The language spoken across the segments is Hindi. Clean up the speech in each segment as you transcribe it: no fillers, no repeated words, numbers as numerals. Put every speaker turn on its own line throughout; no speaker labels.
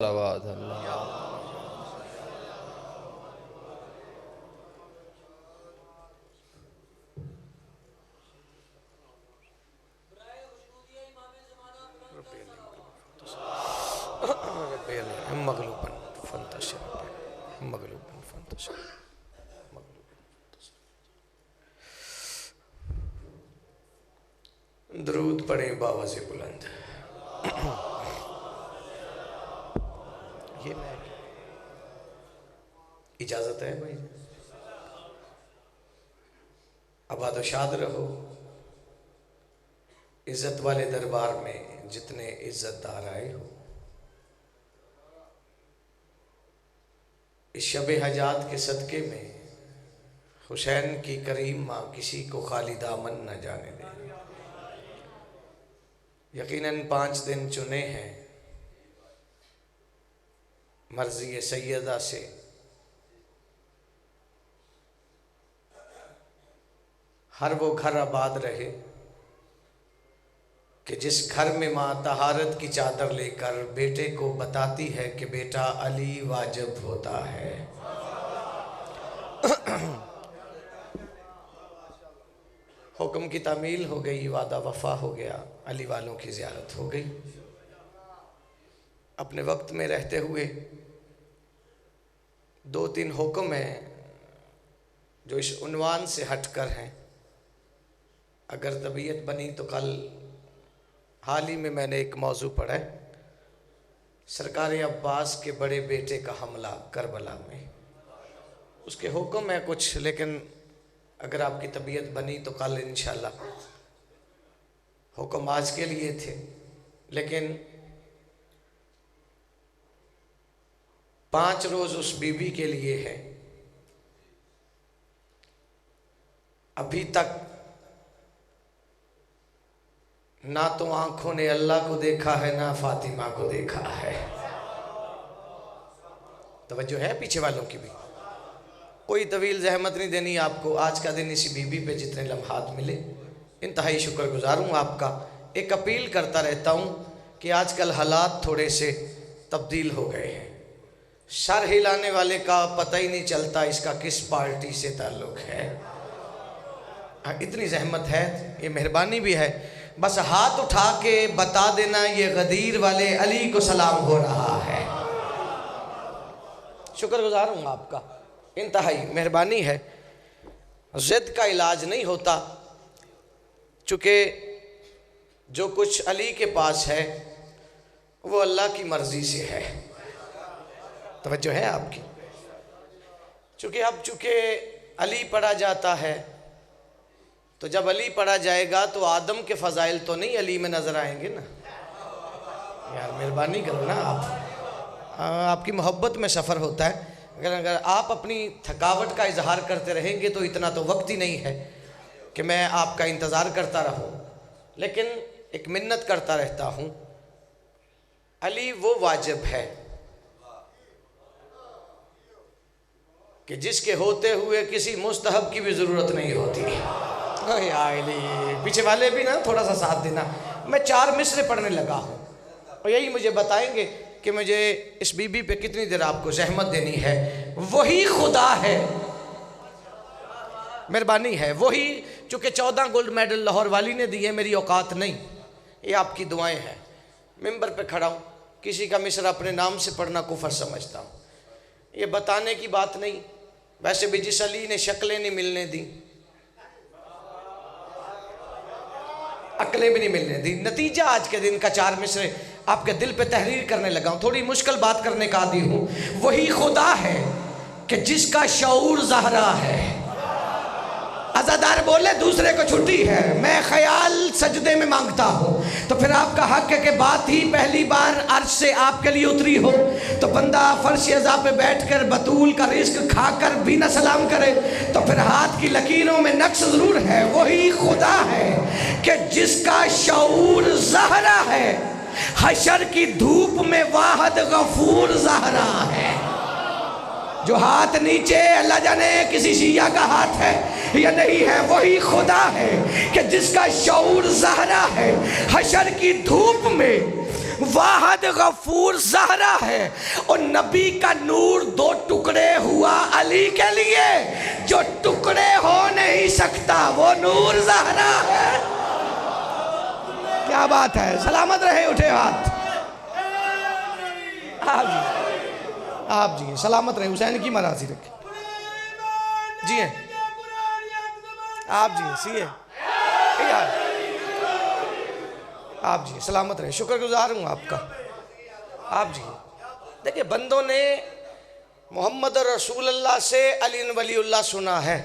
सलावत अल्लाह।
दरूद पढ़े बाबा से बुलंद। ये मैं इजाजत है भाई। आबाद व शाद रहो। इज्जत वाले दरबार में जितने इज्जतदार आए हो, इस शब हजात के सदके में हुसैन की करीम माँ किसी को खाली दामन न जाने दे। यकीनन 5 दिन चुने हैं मर्जी सैयदा से। हर वो घर आबाद रहे कि जिस घर में माँ तहारत की चादर लेकर बेटे को बताती है कि बेटा अली वाजिब होता है। हुक्म की तामील हो गई, वादा वफा हो गया, अली वालों की ज़ियारत हो गई। अपने वक्त में रहते हुए 2-3 हुक्म हैं जो इस उन्वान से हटकर हैं। अगर तबीयत बनी तो कल हाल ही में मैंने एक मौजू पढ़ा है, सरकार अब्बास के बड़े बेटे का हमला करबला में। उसके हुक्म है कुछ, लेकिन अगर आपकी तबीयत बनी तो कल इंशाल्लाह। हुक्म आज के लिए थे, लेकिन 5 रोज उस बीबी के लिए है। अभी तक ना तो आंखों ने अल्लाह को देखा है, ना फातिमा को देखा है। तवज्जो है पीछे वालों की भी। कोई तवील जहमत नहीं देनी आपको। आज का दिन इसी बीबी पे जितने लम्हात मिले, इंतहाई शुक्रगुजार हूँ आपका। एक अपील करता रहता हूँ कि आजकल हालात थोड़े से तब्दील हो गए हैं। सर हिलाने वाले का पता ही नहीं चलता इसका किस पार्टी से ताल्लुक़ है। इतनी जहमत है, ये मेहरबानी भी है, बस हाथ उठा के बता देना ये गदीर वाले अली को सलाम हो रहा है। शुक्रगुजार हूँ आपका, इंतहाई मेहरबानी है। ज़िद का इलाज नहीं होता, चूँकि जो कुछ अली के पास है वो अल्लाह की मर्ज़ी से है। तवज्जो है आपकी। चूँकि अली पढ़ा जाता है, तो जब अली पढ़ा जाएगा तो आदम के फ़ज़ाइल तो नहीं अली में नज़र आएंगे ना। यार मेहरबानी करो ना आप। आपकी मोहब्बत में सफ़र होता है। अगर आप अपनी थकावट का इजहार करते रहेंगे तो इतना तो वक्त ही नहीं है कि मैं आपका इंतज़ार करता रहूं। लेकिन एक मिन्नत करता रहता हूं, अली वो वाजिब है कि जिसके होते हुए किसी मुस्तहब की भी ज़रूरत नहीं होती। पीछे वाले भी ना थोड़ा सा साथ देना। मैं 4 मिसरे पढ़ने लगा हूँ और यही मुझे बताएंगे कि मुझे इस बीबी पे कितनी देर आपको जहमत देनी है। वही खुदा है, मेहरबानी है वही। चूँकि 14 गोल्ड मेडल लाहौर वाली ने दिए, मेरी औकात नहीं, ये आपकी दुआएं हैं। मिंबर पे खड़ा हूँ, किसी का मिसरा अपने नाम से पढ़ना कुफर समझता हूँ। ये बताने की बात नहीं। वैसे भी जिस अली ने शक्लें नहीं मिलने दी, अकलें भी नहीं मिलने दी, नतीजा आज के दिन का 4 मिसरे आपके दिल पे तहरीर करने लगा हूँ। थोड़ी मुश्किल बात करने का आदी हूँ। वही खुदा है कि जिसका शऊर ज़हरा है। अज़ादार बोले दूसरे को छुट्टी है, मैं ख्याल सजदे में मांगता हूँ। तो फिर आपका हक है कि बात ही पहली बार अर्श से आपके लिए उतरी हो तो बंदा फर्श अज़ा पे बैठकर बतूल का रिस्क खाकर भी न सलाम करे तो फिर हाथ की लकीरों में नक्श ज़रूर है। वही खुदा है कि जिसका शऊर ज़हरा है, हशर की धूप में वाहद गफूर ज़हरा है। जो हाथ नीचे अल्लाह जाने किसी शिया का हाथ है या नहीं है, वही खुदा है कि जिसका शऊर ज़हरा है, हशर की धूप में वाहद गफूर ज़हरा है। और नबी का नूर दो टुकड़े हुआ अली के लिए, जो टुकड़े हो नहीं सकता वो नूर ज़हरा है। क्या बात है, सलामत रहे, उठे हाथ। आप जी सलामत रहे, हुसैन की मरासी रखे जी हैं आप जी, सीए आप जी सलामत रहे, शुक्रगुजार हूँ आपका। आप जी देखिए, बंदों ने मोहम्मद रसूलुल्लाह से अली वलीउल्लाह सुना है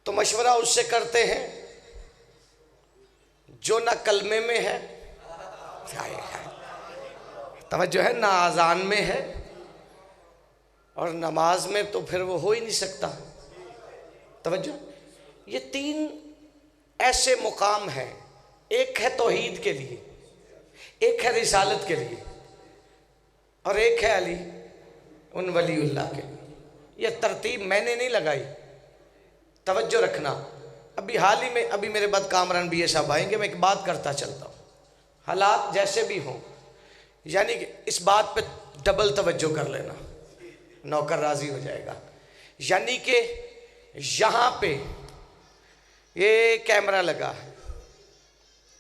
तो मशवरा उससे करते हैं जो ना कलमे में है, तवज्जो है, ना आज़ान में है और नमाज में, तो फिर वो हो ही नहीं सकता। तवज्जो, ये तीन ऐसे मुकाम हैं, एक है तौहीद के लिए, एक है रिसालत के लिए और एक है अली उन वलीउल्लाह के लिए। ये तरतीब मैंने नहीं लगाई, तवज्जो रखना। अभी हाल ही में, अभी मेरे बाद कामरान भी ये साहब आएंगे, मैं एक बात करता चलता हूँ, हालात जैसे भी हों, यानी कि इस बात पे डबल तवज्जो कर लेना, नौकर राजी हो जाएगा। यानी कि यहाँ पे ये कैमरा लगा है,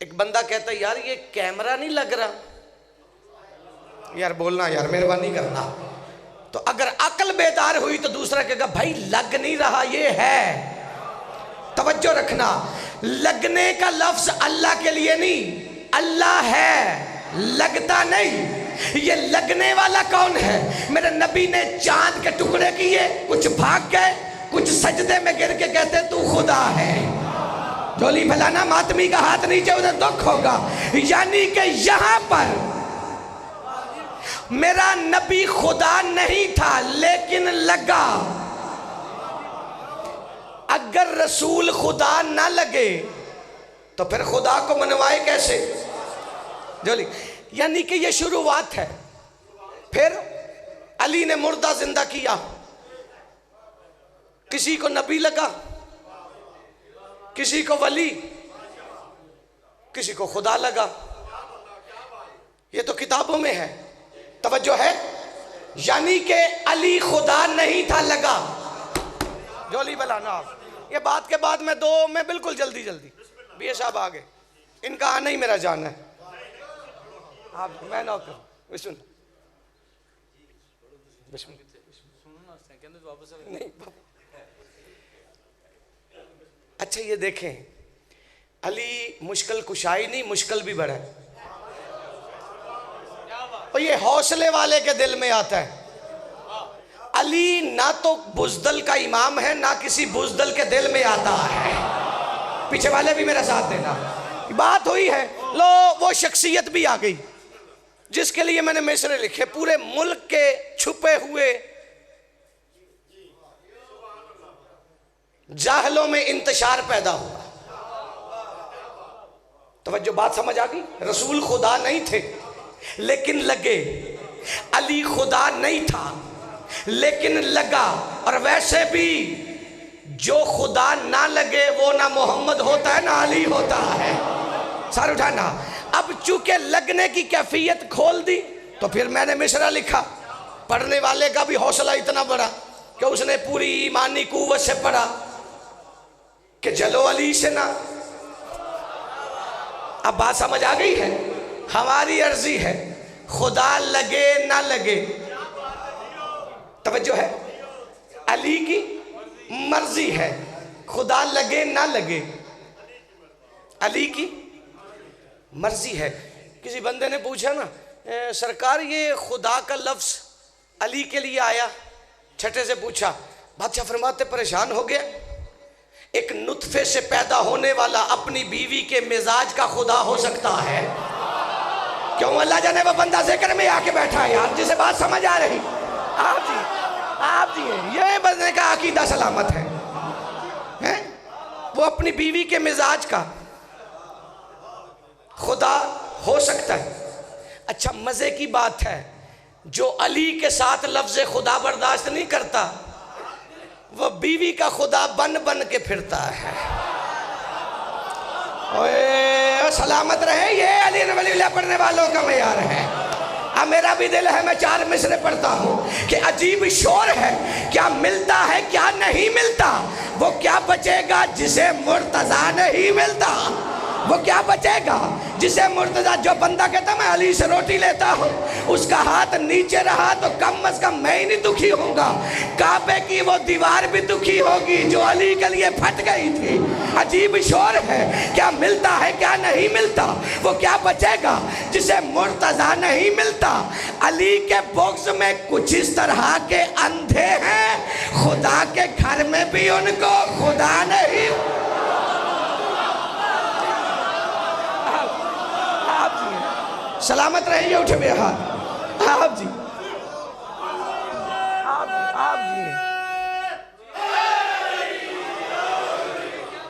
एक बंदा कहता है यार ये कैमरा नहीं लग रहा, यार बोलना, यार मेहरबानी करना। तो अगर अकल बेदार हुई तो दूसरा कहेगा भाई लग नहीं रहा, ये है। तवज्जो रखना, लगने का लफ्ज अल्लाह के लिए नहीं, अल्लाह है, लगता नहीं। ये लगने वाला कौन है? मेरे नबी ने चांद के टुकड़े किए, कुछ भाग गए, कुछ सजदे में गिर के कहते तू खुदा है। झोली फैलाना, मातमी का हाथ नीचे, उधर दुख होगा। यानी कि यहां पर मेरा नबी खुदा नहीं था लेकिन लगा। अगर रसूल खुदा ना लगे तो फिर खुदा को मनवाए कैसे? जोली, यानी कि ये शुरुआत है। फिर अली ने मुर्दा जिंदा किया, किसी को नबी लगा, किसी को वली, किसी को खुदा लगा। ये तो किताबों में है, तवज्जो है। यानी कि अली खुदा नहीं था, लगा। जोली बलाना आप, ये बात के बाद मैं बिल्कुल जल्दी बीए साहब आ गए, इनका आना ही मेरा जाना है। आप मैं ना करूं, सुन नहीं। अच्छा ये देखें, अली मुश्किल कुशाई नहीं, मुश्किल भी बड़ा है। और ये हौसले वाले के दिल में आता है। अली ना तो बुजदल का इमाम है, ना किसी बुजदल के दिल में आता है। पीछे वाले भी मेरा साथ देना, बात हुई है। लो वो शख्सियत भी आ गई जिसके लिए मैंने मिसरे लिखे। पूरे मुल्क के छुपे हुए जाहलों में इंतशार पैदा हुआ। तो जो बात समझ आ गई, रसूल खुदा नहीं थे लेकिन लगे, अली खुदा नहीं था लेकिन लगा। और वैसे भी जो खुदा ना लगे वो ना मोहम्मद होता है ना अली होता है। सर उठाना। अब चूंकि लगने की कैफियत खोल दी तो फिर मैंने मिसरा लिखा। पढ़ने वाले का भी हौसला इतना बड़ा कि उसने पूरी ईमानी कुव्वत से पढ़ा कि जलो अली से ना। अब बात समझ आ गई है। हमारी अर्जी है, खुदा लगे ना लगे, तवज्जो है, अली की मर्जी है। खुदा लगे ना लगे, अली की मर्जी है। किसी बंदे ने पूछा ना, सरकार ये खुदा का लफ्ज अली के लिए आया? छठे से पूछा। बादशाह फरमाते परेशान हो गया। एक नुत्फे से पैदा होने वाला अपनी बीवी के मिजाज का खुदा हो सकता है? क्यों? अल्लाह जाने वो बंदा जिक्र में आके बैठा है यार, जिसे बात समझ आ रही। आप जी ये बंदे का अकीदा सलामत है, हैं? वो अपनी बीवी के मिजाज का खुदा हो सकता है। अच्छा मजे की बात है, जो अली के साथ लफ्ज खुदा बर्दाश्त नहीं करता वो बीवी का खुदा बन बन के फिरता है। ओए सलामत रहे, ये अली वलील्लाह पढ़ने वालों का मयार है। अब मेरा भी दिल है, मैं 4 मिसरे पढ़ता हूँ कि अजीब शोर है, क्या मिलता है क्या नहीं मिलता, वो क्या बचेगा जिसे मुर्तजा नहीं मिलता, वो क्या बचेगा जिसे मुर्तजा। जो बंदा कहता मैं अली से रोटी लेता हूँ, उसका हाथ नीचे रहा तो कम अज कम मैं ही नहीं दुखी होऊंगा, काबे की वो दीवार भी दुखी होगी जो अली के लिए फट गई थी। अजीब शोर है, क्या मिलता है क्या नहीं मिलता, वो क्या बचेगा जिसे मुर्तजा नहीं मिलता। अली के बॉक्स में कुछ इस तरह के अंधे हैं, खुदा के घर में भी उनको खुदा नहीं। सलामत रहिए, उठे हुए हाथ। आप जी, आप जी,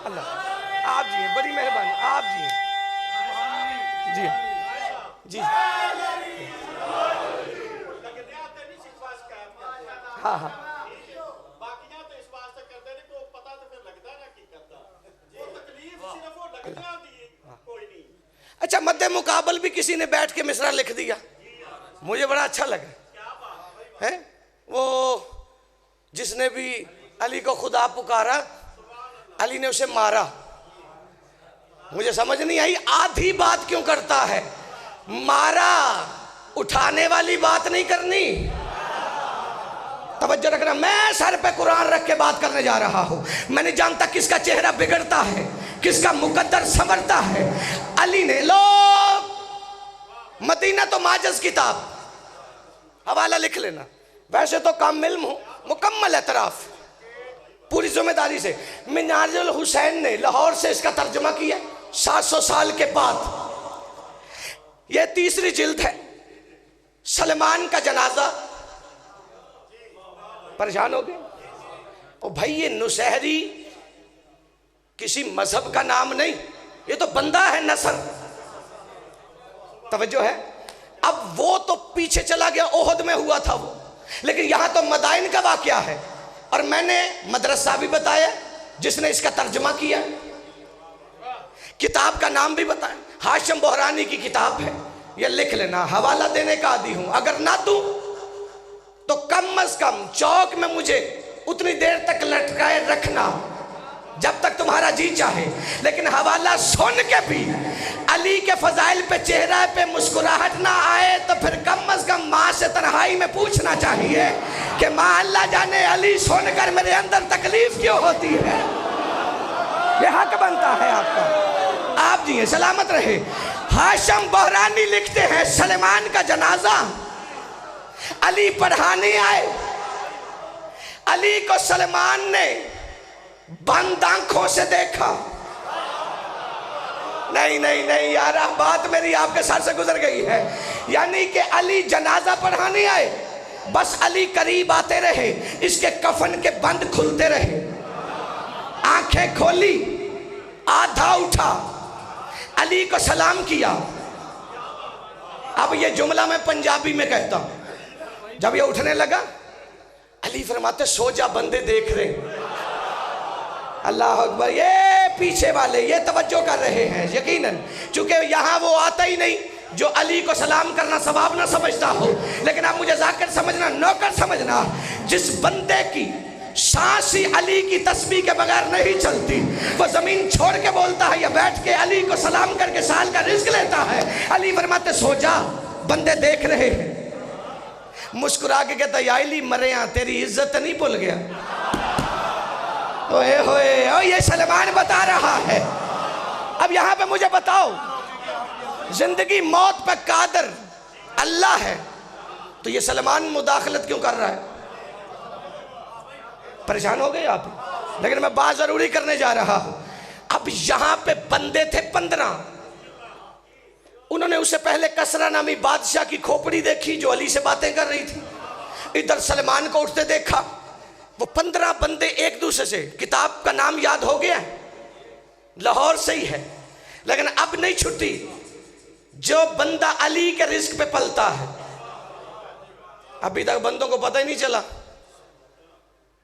अल्लाह, आप जी बड़ी मेहरबानी, आप जी, जी, जी, हाँ हाँ, अच्छा मद्दे मुकाबल भी किसी ने बैठ के मिसरा लिख दिया, मुझे बड़ा अच्छा लगा है। वो जिसने भी अली को खुदा पुकारा, अली ने उसे मारा। मुझे समझ नहीं आई आधी बात क्यों करता है, मारा उठाने वाली बात नहीं करनी। तवज्जो रखना, मैं सर पे कुरान रख के बात करने जा रहा हूं। मैं नहीं जानता किसका चेहरा बिगड़ता है, किसका मुकद्दर संवरता है। अली ने लो मदीना तो माजज किताब, हवाला लिख लेना, वैसे तो कामिल हूं, मुकम्मल एतराफ पूरी जिम्मेदारी से। मिनाजुल हुसैन ने लाहौर से इसका तर्जुमा किया 700 साल के बाद। यह 3री जिल्द है। सलमान का जनाजा, परेशान हो गए ओ भाई, ये नुसहरी किसी मजहब का नाम नहीं, ये तो बंदा है नसर। तवज्जो है। अब वो तो पीछे चला गया, ओहद में हुआ था वो, लेकिन यहां तो मदाइन का वाकया है। और मैंने मदरसा भी बताया जिसने इसका तर्जुमा किया, किताब का नाम भी बताया, हाशिम बहरानी की किताब है, ये लिख लेना। हवाला देने का आदी हूं, अगर ना दूं तो कम अज कम चौक में मुझे उतनी देर तक लटकाए रखना जब तक तुम्हारा जी चाहे। लेकिन हवाला सुन के भी अली के फजाइल पे चेहरा पे मुस्कुराहट ना आए तो फिर कम अज कम माँ से तन्हाई में पूछना चाहिए कि माँ अल्लाह जाने अली सुनकर मेरे अंदर तकलीफ क्यों होती है। यह हक बनता है आपका। आप जी सलामत रहे। हाशिम बहरानी लिखते हैं, सलमान का जनाजा अली पढ़ाने आए। अली को सलमान ने बंद आंखों से देखा। नहीं नहीं नहीं यार, बात मेरी आपके सर से गुजर गई है। यानी कि अली जनाजा पढ़ाने आए, बस अली करीब आते रहे, इसके कफन के बंद खुलते रहे, आंखें खोली, आधा उठा, अली को सलाम किया। अब ये जुमला मैं पंजाबी में कहता हूं। जब ये उठने लगा, अली फरमाते सो जा, बंदे देख रहे। अल्लाह अकबर। ये पीछे वाले ये तवज्जो कर रहे हैं यकीनन, क्योंकि यहाँ वो आता ही नहीं जो अली को सलाम करना सवाब ना समझता हो। लेकिन आप मुझे जाकर समझना, नौकर समझना, जिस बंदे की सांस ही अली की तस्बीह के बगैर नहीं चलती, वो जमीन छोड़ के बोलता है या बैठ के अली को सलाम करके साल का रिस्क लेता है। अली फरमाते सो जा, बंदे देख रहे हैं। मुस्कुरा के कहता या अली मरिया, तेरी इज्जत नहीं भूल गया। ओए होए, ओ ये सलमान बता रहा है। अब यहां पे मुझे बताओ, जिंदगी मौत पर कादर अल्लाह है, तो ये सलमान मुदाखलत क्यों कर रहा है? परेशान हो गए आप। लेकिन मैं बात जरूरी करने जा रहा हूं। अब यहां पे बंदे थे 15, उन्होंने उससे पहले कसरा नामी बादशाह की खोपड़ी देखी जो अली से बातें कर रही थी, इधर सलमान को उठते देखा। वो 15 बंदे एक दूसरे से, किताब का नाम याद हो गया, लाहौर से ही है, लेकिन अब नहीं छुट्टी। जो बंदा अली के रिस्क पे पलता है, अभी तक बंदों को पता ही नहीं चला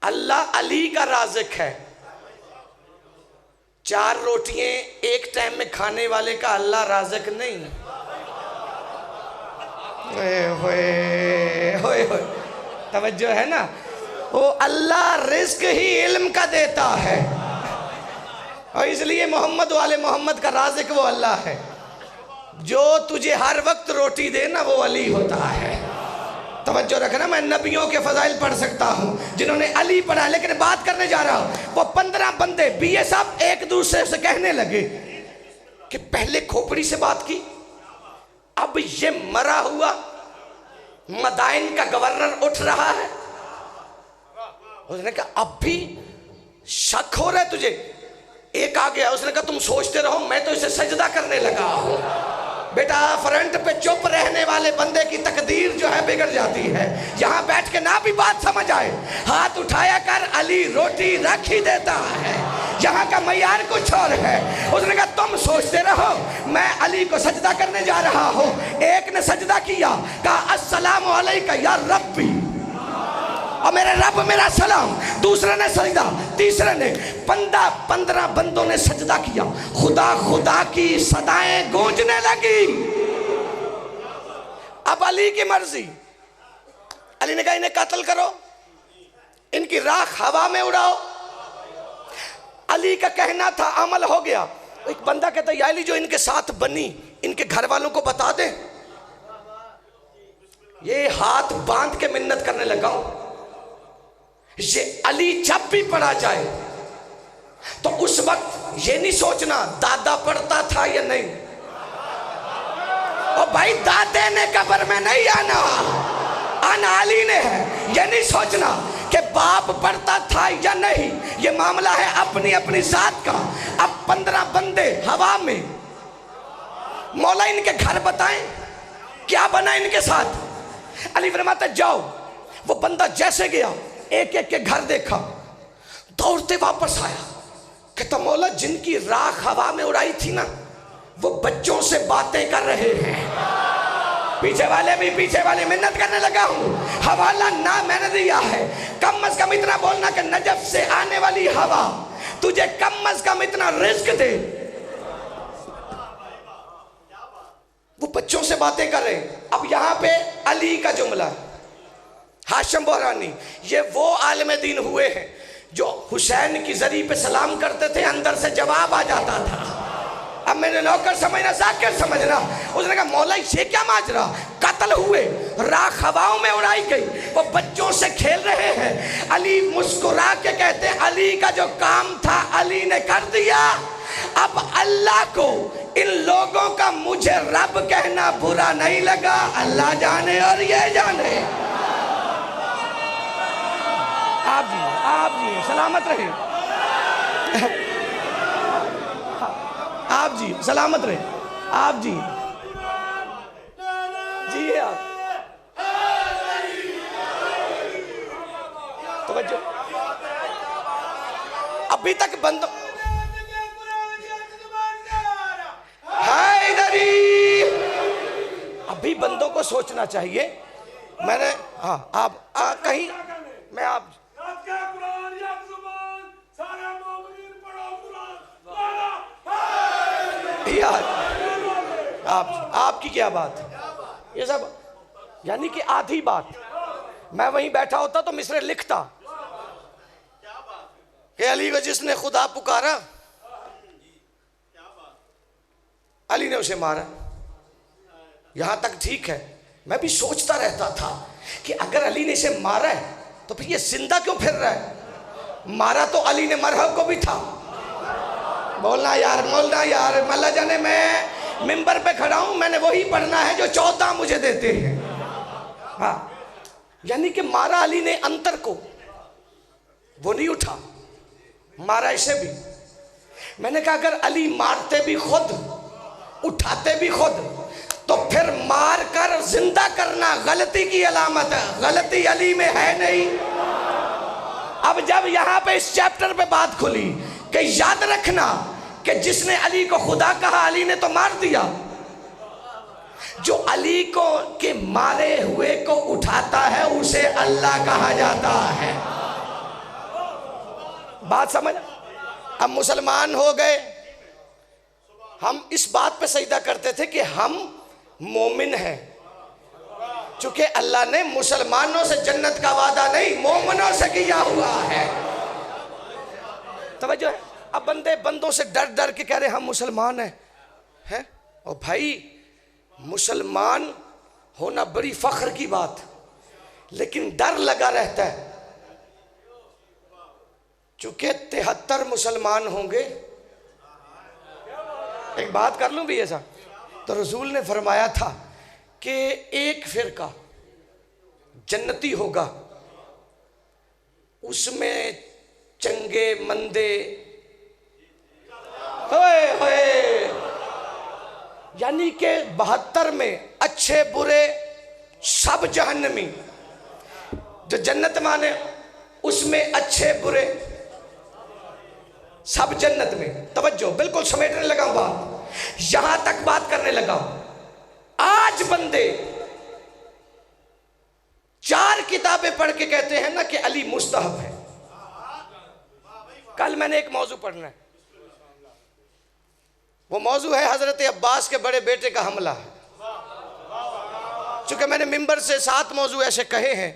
अल्लाह अली का राज़िक है। 4 रोटियां एक टाइम में खाने वाले का अल्लाह राज़िक नहीं। होए होए होए, तवज्जो है ना। वो अल्लाह रिस्क ही इल्म का देता है, और इसलिए मोहम्मद वाले मोहम्मद का राज़िक वो अल्लाह है। जो तुझे हर वक्त रोटी दे ना वो अली होता है। तवज्जो रखना, मैं नबियों के फजाइल पढ़ सकता हूँ जिन्होंने अली पढ़ा, लेकिन बात करने जा रहा हूँ वो 15 बंदे बीए साहब एक दूसरे से कहने लगे कि पहले खोपड़ी से बात की, अब ये मरा हुआ मदाइन का गवर्नर उठ रहा है। उसने कहा अब भी शक हो रहा है तुझे? एक आ गया, उसने कहा तुम सोचते रहो, मैं तो इसे सजदा करने लगा हूं। बेटा फ्रंट पे चुप रहने वाले बंदे की तकदीर जो है बिगड़ जाती है। यहां बैठ के ना भी बात समझ आए, हाथ उठाया कर, अली रोटी रख ही देता है। यहाँ का मयार कुछ और है। उसने कहा तुम सोचते रहो, मैं अली को सजदा करने जा रहा हूँ। एक ने सजदा किया, कहा अस्सलामु अलैका या रब्बी, और मेरे रब मेरा सलाम। दूसरे ने सजदा, तीसरे ने, 15 बंदों ने सजदा किया। खुदा खुदा की सदाएं गूंजने लगी। अब अली की मर्जी। अली ने कहा इन्हें कत्ल करो, इनकी राख हवा में उड़ाओ। अली का कहना था, अमल हो गया। एक बंदा कहता या अली जो इनके साथ बनी इनके घर वालों को बता दे। ये हाथ बांध के मिन्नत करने लगा, ये अली जब भी पढ़ा जाए तो उस वक्त ये नहीं सोचना दादा पढ़ता था या नहीं। और भाई दादे ने कब्र में नहीं आना, आना अली ने है। ये नहीं सोचना कि बाप पढ़ता था या नहीं, ये मामला है अपनी अपनी जात का। अब 15 बंदे हवा में, मौला इनके घर बताएं क्या बना इनके साथ। अली फरमाता जाओ। वो बंदा जैसे गया, एक एक के घर देखा, दौड़ते वापस आया, कहता मौला जिनकी राख हवा में उड़ाई थी ना, वो बच्चों से बातें कर रहे हैं। पीछे वाले मिन्नत करने लगा हूं, हवाला ना मैंने दिया है। कम अज कम इतना बोलना कि नजफ से आने वाली हवा तुझे कम अज कम इतना रिस्क दे। वो बच्चों से बातें कर रहे हैं। अब यहां पे अली का जुमला, हाशिम बहरानी, ये वो आलिम दीन हुए हैं जो हुसैन की जरी पे सलाम करते थे, अंदर से जवाब आ जाता था। अब मैंने नौकर समझना, जाकिर समझना। उसने कहा मौला ये क्या माजरा, कत्ल हुए, राख हवाओं में उड़ाई गई, वो बच्चों से खेल रहे हैं। अली मुस्कुरा के कहते अली का जो काम था अली ने कर दिया। अब अल्लाह को इन लोगों का मुझे रब कहना बुरा नहीं लगा, अल्लाह जाने और ये जाने। आप जी सलामत रहे, आप जी सलामत रहे, आप जी जी आप तो बच्चों अभी तक बंदों है इधर ही, अभी बंदों को सोचना चाहिए। मैंने हाँ आप कहीं मैं आप यार आपकी क्या बात, ये सब यानी कि आधी बात। मैं वहीं बैठा होता तो मिसरे लिखता कि अली को जिसने खुदा पुकारा अली ने उसे मारा। यहां तक ठीक है। मैं भी सोचता रहता था कि अगर अली ने इसे मारा है तो फिर ये जिंदा क्यों फिर रहा है। मारा तो अली ने मरहब को भी था। बोलना यार मल्ला जाने मैं मिंबर पे खड़ा हूं, मैंने वही पढ़ना है जो 14 मुझे देते हैं। हाँ यानी कि मारा अली ने अंतर को, वो नहीं उठा, मारा इसे भी। मैंने कहा अगर अली मारते भी खुद, उठाते भी खुद, तो फिर मार कर जिंदा करना गलती की अलामत है। गलती अली में है नहीं। अब जब यहां पे इस चैप्टर पे बात खुली कि याद रखना कि जिसने अली को खुदा कहा अली ने तो मार दिया, जो अली को के मारे हुए को उठाता है उसे अल्लाह कहा जाता है। बात समझ, अब मुसलमान हो गए, हम इस बात पे सजदा करते थे कि हम मोमिन हैं, चूंकि अल्लाह ने मुसलमानों से जन्नत का वादा नहीं मोमिनों से किया हुआ है। तवज्जो है। अब बंदे बंदों से डर डर के कह रहे हम मुसलमान हैं। और भाई मुसलमान होना बड़ी फख्र की बात, लेकिन डर लगा रहता है, चूंकि 73 मुसलमान होंगे। एक बात कर लूं भी ऐसा, तो रसूल ने फरमाया था कि एक फिरका जन्नती होगा, उसमें चंगे मंदे होए होए, यानी कि 72 में अच्छे बुरे सब जहन्नमी। जो जन्नत माने उसमें अच्छे बुरे सब जन्नत में। तवज्जो, बिल्कुल समेटने लगा बात, यहां तक बात करने लगा। आज बंदे 4 किताबें पढ़ के कहते हैं ना कि अली मुस्तहब है। कल मैंने एक मौजू पढ़ना है, वो मौजू है हजरत अब्बास के बड़े बेटे का हमला। चूंकि मैंने मिंबर से 7 मौजू ऐसे कहे हैं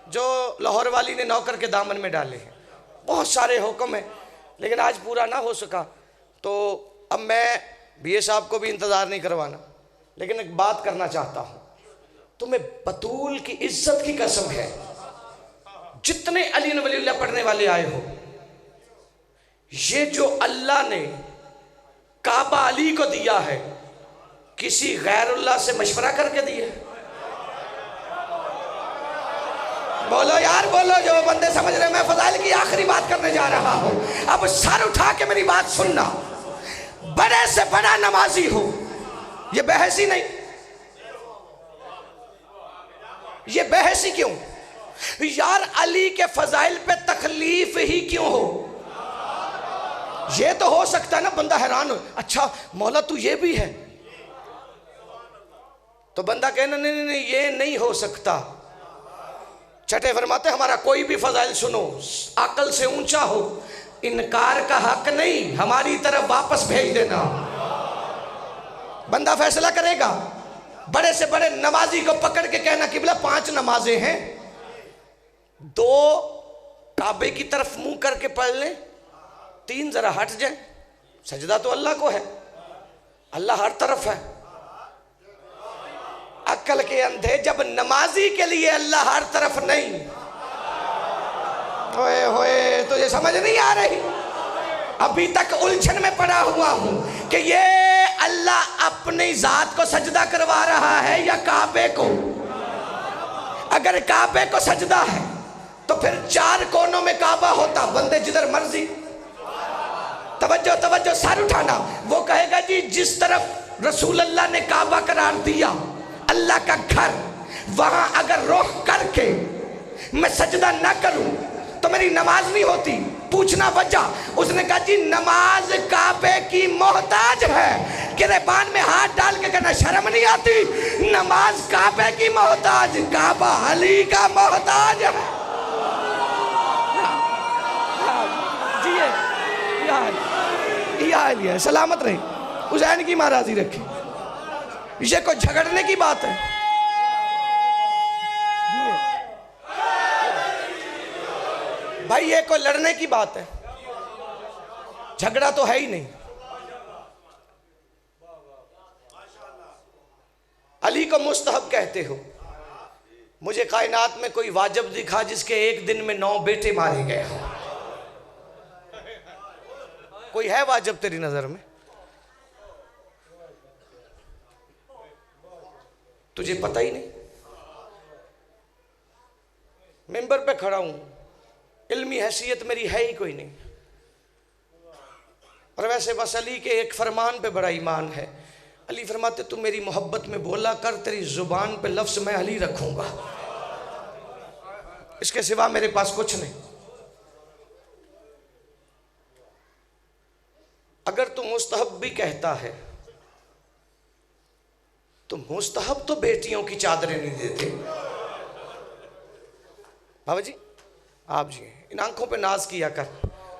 जो लाहौर वाली ने नौकर के दामन में डाले हैं। बहुत सारे हुक्म हैं, लेकिन आज पूरा ना हो सका, तो अब मैं बीए साहब को भी इंतज़ार नहीं करवाना, लेकिन एक बात करना चाहता हूँ। तुम्हें बतूल की इज्जत की कसम है, जितने अली न वलीउल्लाह पढ़ने वाले आए हो, ये जो अल्लाह ने काबा अली को दिया है, किसी गैरुल्लाह से मशवरा करके दिया? बोलो यार बोलो, जो बंदे समझ रहे। मैं फजाइल की आखिरी बात करने जा रहा हूं, अब सर उठा के मेरी बात सुनना। बड़े से बड़ा नमाजी हो, ये बहसी नहीं, ये बहसी क्यों यार? अली के फजाइल पे तकलीफ ही क्यों हो? ये तो हो सकता है ना बंदा हैरान हो, अच्छा मौला तू ये भी है, तो बंदा कहना नहीं नहीं नहीं ये नहीं हो सकता। छठे फरमाते हमारा कोई भी फजाइल सुनो, अकल से ऊंचा हो, इनकार का हक नहीं, हमारी तरफ वापस भेज देना। बंदा फैसला करेगा। बड़े से बड़े नमाजी को पकड़ के कहना किबला 5 नमाजें हैं, 2 काबे की तरफ मुंह करके पढ़ लें, 3 जरा हट जाए। सजदा तो अल्लाह को है, अल्लाह हर तरफ है। अक्ल के अंधे, जब नमाजी के लिए अल्लाह हर तरफ नहीं, होए होए, तो ये समझ नहीं आ रही। अभी तक उलझन में पड़ा हुआ हूं कि ये अल्लाह अपनी जात को सजदा करवा रहा है या काबे को। अगर काबे को सजदा है तो फिर 4 कोनों में काबा होता, बंदे जिधर मर्जी। तवज्जो तवज्जो, सर उठाना। वो कहेगा जी जिस तरफ रसूल अल्लाह ने काबा करार दिया, अल्लाह का घर, वहां अगर रुख करके मैं सजदा ना करूं तो मेरी नमाज नहीं होती। पूछना वजह, उसने कहा जी नमाज काबे की मोहताज है। गिरेबान में हाथ डाल के कहना शर्म नहीं आती? नमाज काबे की मोहताज, काबा अली का मोहताज है। जी सलामत रही, हुसैन की महाराजी रखे। ये कोई झगड़ने की बात है? भाई ये कोई लड़ने की बात है? झगड़ा तो है ही नहीं। अली को मुस्तहब कहते हो, मुझे कायनात में कोई वाजिब दिखा जिसके एक दिन में 9 बेटे मारे गए हो। कोई है वाजिब तेरी नजर में? तुझे पता ही नहीं। मिंबर पे खड़ा हूं, इल्मी हैसियत मेरी है ही कोई नहीं। और वैसे बस अली के एक फरमान पे बड़ा ईमान है। अली फरमाते तू मेरी मोहब्बत में बोला कर, तेरी जुबान पे लफ्ज मैं अली रखूंगा, इसके सिवा मेरे पास कुछ नहीं। अगर तू मुस्तहब भी कहता है तो मुस्तहब तो बेटियों की चादरें नहीं देते। बाबा जी आप जी इन आंखों पे नाज किया कर,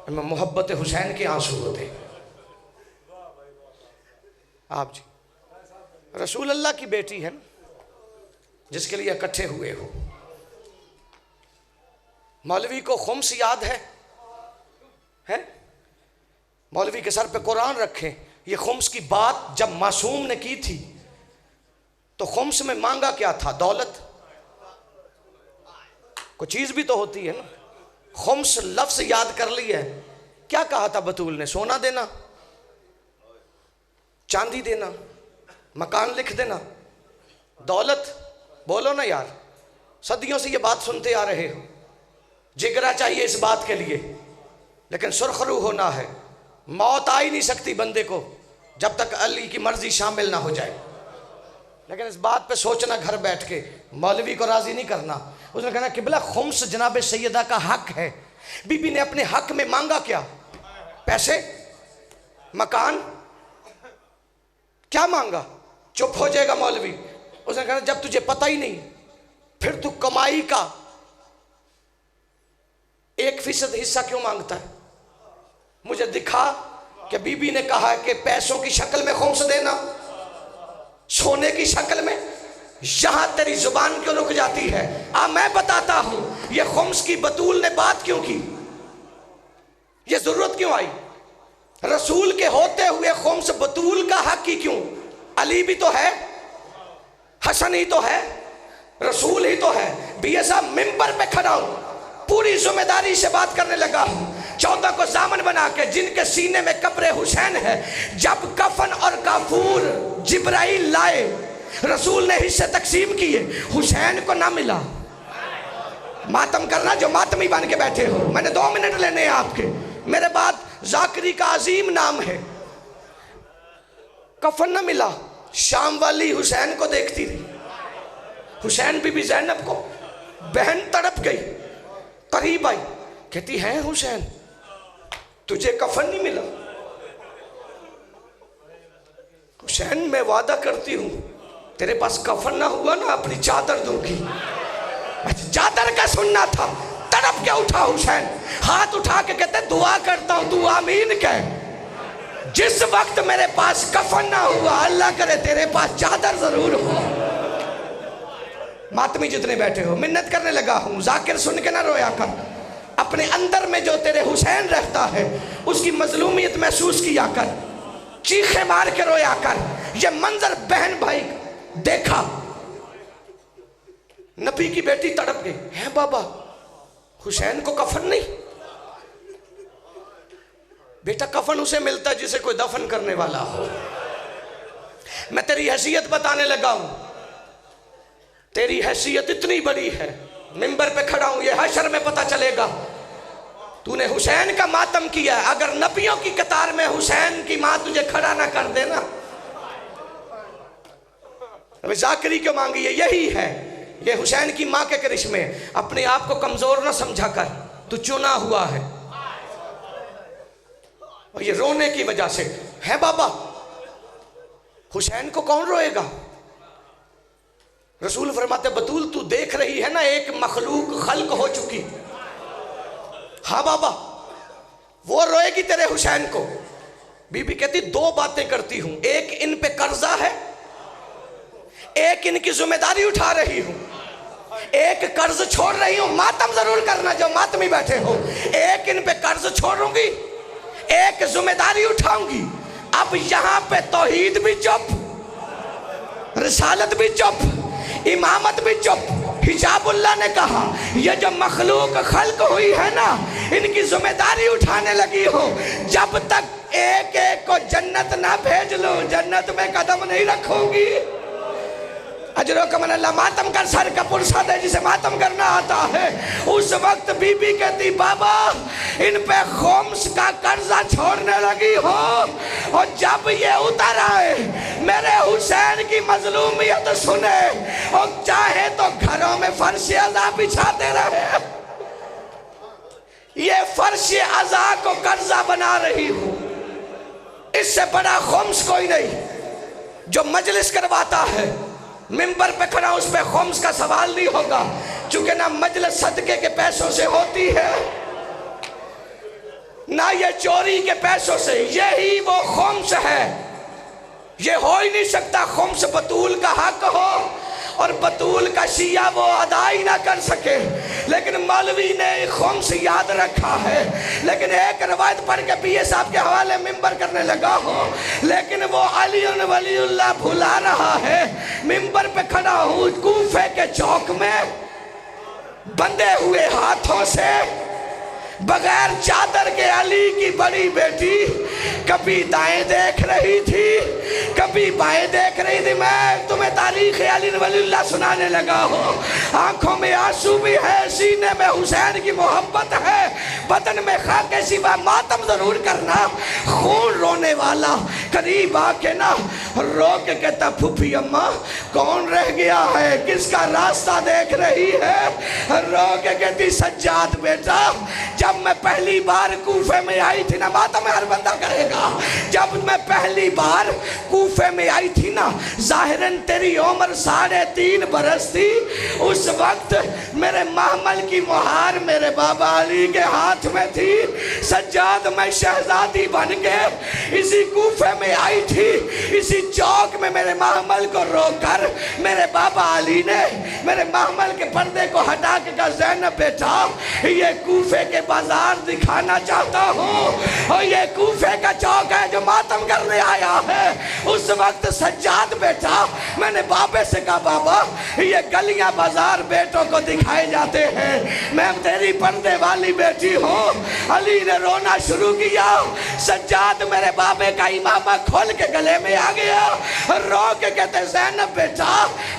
इनमें मोहब्बत हुसैन के आंसू होते। आप जी रसूल अल्लाह की बेटी है जिसके लिए इकट्ठे हुए हो। मौलवी को खुम्स याद है? मौलवी के सर पे कुरान रखें। ये खुम्स की बात जब मासूम ने की थी तो खुम्स में मांगा क्या था? दौलत। कोई चीज भी तो होती है ना। खुम्स लफ्ज याद कर लिया है। क्या कहा था बतूल ने? सोना देना, चांदी देना, मकान लिख देना, दौलत। बोलो ना यार, सदियों से ये बात सुनते आ रहे हो। जिगरा चाहिए इस बात के लिए, लेकिन सुरखरू होना है। मौत आ ही नहीं सकती बंदे को जब तक अली की मर्जी शामिल ना हो जाए। लेकिन इस बात पे सोचना घर बैठ के, मौलवी को राजी नहीं करना। उसने कहना किबला खुम्स जनाब सैयदा का हक है। बीबी ने अपने हक में मांगा क्या? पैसे, मकान, क्या मांगा? चुप हो जाएगा मौलवी। उसने कहा जब तुझे पता ही नहीं फिर तू कमाई का 1% हिस्सा क्यों मांगता है? मुझे दिखा कि बीबी ने कहा कि पैसों की शक्ल में खुम्स देना, सोने की शक्ल में। यहां तेरी जुबान क्यों रुक जाती है? मैं बताता हूं ये खुम्स की बतूल ने बात क्यों की, ये जरूरत क्यों आई? रसूल के होते हुए खुम्स बतूल का हक ही क्यों? अली भी तो है, हसन ही तो है, रसूल ही तो है। बीए साहब मिंबर पे खड़ा हूं, पूरी जिम्मेदारी से बात करने लगा हूं। 14 को जामन बना के जिनके सीने में कब्र हुसैन है, जब कफन और काफूर जिब्राइल लाए, रसूल ने हिस्से तकसीम किए, हुसैन को ना मिला। मातम करना जो मातमी बन के बैठे हो। मैंने 2 मिनट लेने हैं आपके, मेरे बाद जाकरी का अजीम नाम है। कफन ना मिला, शाम वाली हुसैन को देखती रही। हुसैन बीबी ज़ैनब को बहन तड़प गई, करीब आई, कहती है हुसैन तुझे कफन नहीं मिला? हुसैन मैं वादा करती हूं तेरे पास कफन ना हुआ ना अपनी चादर दूंगी। चादर का सुनना था, तड़प के उठा हुसैन, हाथ उठा के कहते दुआ करता हूं तू आमीन कह। जिस वक्त मेरे पास कफन ना हुआ, अल्लाह करे तेरे पास चादर जरूर हो। मातमी जितने बैठे हो, मिन्नत करने लगा हूं, जाकिर सुन के ना रोया कर। अपने अंदर में जो तेरे हुसैन रहता है उसकी मजलूमियत महसूस किया कर, चीखे मार के रोया कर। ये मंजर बहन भाई देखा, नबी की बेटी तड़प गई, है बाबा हुसैन को कफन नहीं? बेटा कफन उसे मिलता है जिसे कोई दफन करने वाला हो। मैं तेरी हैसियत बताने लगा हूं, तेरी हैसियत इतनी बड़ी है, मिंबर पे खड़ा हूं, ये हशर में पता चलेगा। तूने हुसैन का मातम किया, अगर नबियों की कतार में हुसैन की मां तुझे खड़ा ना कर देना। अभी जाकरी क्यों मांगी है? यही है, ये हुसैन की मां के करिश्मे। अपने आप को कमजोर ना समझा कर, तू चुना हुआ है। और ये रोने की वजह से है बाबा, हुसैन को कौन रोएगा? रसूल फरमाते बतूल तू देख रही है ना एक मखलूक खल्क हो चुकी। हाँ बाबा, वो रोएगी तेरे हुसैन को। बीबी कहती 2 बातें करती हूं, एक इन पे कर्जा है, एक इनकी जिम्मेदारी उठा रही हूं, एक कर्ज छोड़ रही हूं। मातम जरूर करना जो मातमी बैठे हो, एक इन पे कर्ज छोड़ूंगी, एक जिम्मेदारी उठाऊंगी। अब यहां पे तौहीद भी चुप, रिसालत भी चुप, इमामत भी चुप। हिजाबुल्लाह ने कहा ये जो मखलूक खल्क हुई है ना, इनकी जिम्मेदारी उठाने लगी हो। जब तक एक एक को जन्नत ना भेज लो, जन्नत में कदम नहीं रखूंगी। अजरो कमन अल्लाह, मातम कर, सर का पुरसा दे जिसे मातम करना आता है। उस वक्त बीबी कहती बाबा इन पे खुम्स का कर्जा छोड़ने लगी हो, और जब ये उतर आए मेरे हुसैन की मजलूमियत सुने, और चाहे तो घरों में फर्श अज़ा बिछाते रहे, ये फर्श अज़ा को कर्जा बना रही हूं। इससे बड़ा खुम्स कोई नहीं। जो मजलिस करवाता है मिंबर पे खड़ा, उस पे खुम्स का सवाल नहीं होगा, क्योंकि ना मजलिस सदके के पैसों से होती है, ना ये चोरी के पैसों से, यही वो खुम्स है। ये हो ही नहीं सकता खुम्स बतूल का हक हो और बतूल का शिया वो अदा ही ना कर सके। लेकिन मौलवी ने खुम्स याद रखा है, लेकिन एक रवायत पढ़ के पीए साहब के हवाले मिंबर करने लगा हो, लेकिन वो अली वलीउल्लाह भुला रहा है। मिंबर पे खड़ा हूँ कूफे के चौक में, बंधे हुए हाथों से बगैर चादर के अली की बड़ी बेटी कभी दाएं देख रही थी, कभी बाएं देख रही थी। मैं तुम्हें तारीख अली वलीउल्लाह सुनाने लगा हो। आंखों में आंसू भी है, सीने में हुसैन की मोहब्बत है, बदन में खाके सिवा मातम जरूर करना। खून रोने वाला करीब आके ना रो के कहता फूफी अम्मा कौन रह गया है, किसका रास्ता देख रही है। रो के कहती सज्जाद बेटा, जब मैं पहली बार कूफे में आई थी ना, माता में हर बंदा करेगा, जब मैं पहली बार कूफे में आई थी ना, जाहिरन तेरी उम्र 3.5 बरस थी। उस वक्त मेरे महमल की मुहार मेरे बाबा अली के हाथ में थी। सज्जाद मैं शहजादी बन के इसी कूफे में आई थी। इसी चौक में मेरे महमल को रोककर मेरे बाबा अली ने मेरे महमल के पर्दे को हटा के कहा ज़ैनब बेटा ये कूफे के बाजार दिखाना चाहता हूँ और ये कूफे का चौक है जो मातम करने आया है। उस वक्त सज्जाद बेटा मैंने बाबे से कहा बाबा ये गलियां बाजार बेटों को दिखाए जाते हैं, मैं तेरी पर्दे वाली बेटी हूँ। अली ने रोना शुरू किया। सज्जाद मेरे बाबे का इमामा खोल के गले में आ गया। रो के कहते ज़ैनब बेटा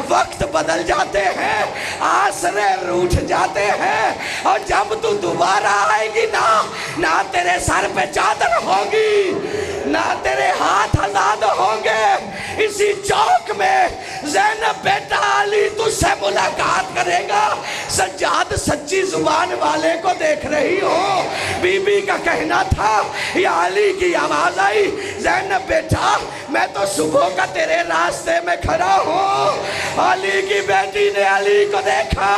वक्त बदल जाते हैं, आसरे रूठ जाते हैं और जब तू दोबारा आएगी ना, ना तेरे सर पे चादर होगी ना तेरे हाथ आजाद होंगे। इसी चौक में ज़ैनब बेटा अली तुझसे मुलाकात करेगा। सज्जाद सच्ची जुबान वाले को देख रही हो। बीबी का कहना था या अली की आवाज आई ज़ैनब बेटा मैं तो सुबह का तेरे रास्ते में खड़ा हूँ। अली की बेटी ने अली को देखा,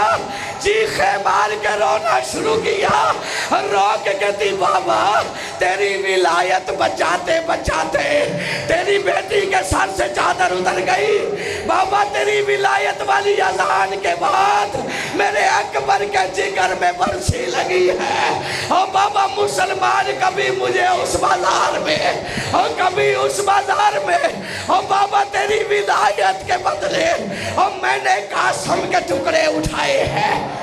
चीखे मार के रोना शुरू किया। रो के कहती बाबा तेरी विलायत बचाते बचाते तेरी बेटी के सर से चादर उतर गई। बाबा तेरी विलायत वाली अजान के बाद मेरे अकबर के जिगर में बरसी लगी है। और बाबा मुसलमान कभी मुझे उस बाजार में और कभी उस बाजार में, और बाबा तेरी विलायत के बदले और मैंने कासम के टुकड़े उठाए हैं।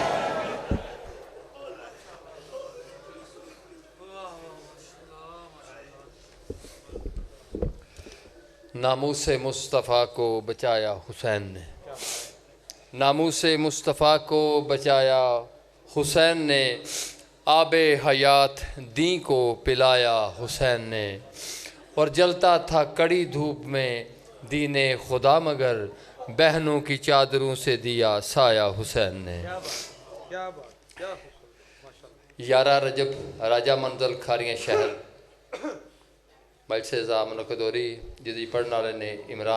नामूसे मुस्तफ़ा को बचाया हुसैन ने, नामूसे मुस्तफ़ा को बचाया हुसैन ने, आबे हयात दी को पिलाया हुसैन ने। और जलता था कड़ी धूप में दीने खुदा मगर बहनों की चादरों से दिया साया हुसैन ने। 11 रजब राजा मंजल खारियां शहर मलसे ज़ामन कदोरी जिदी पढ़ने वाले ने इमरान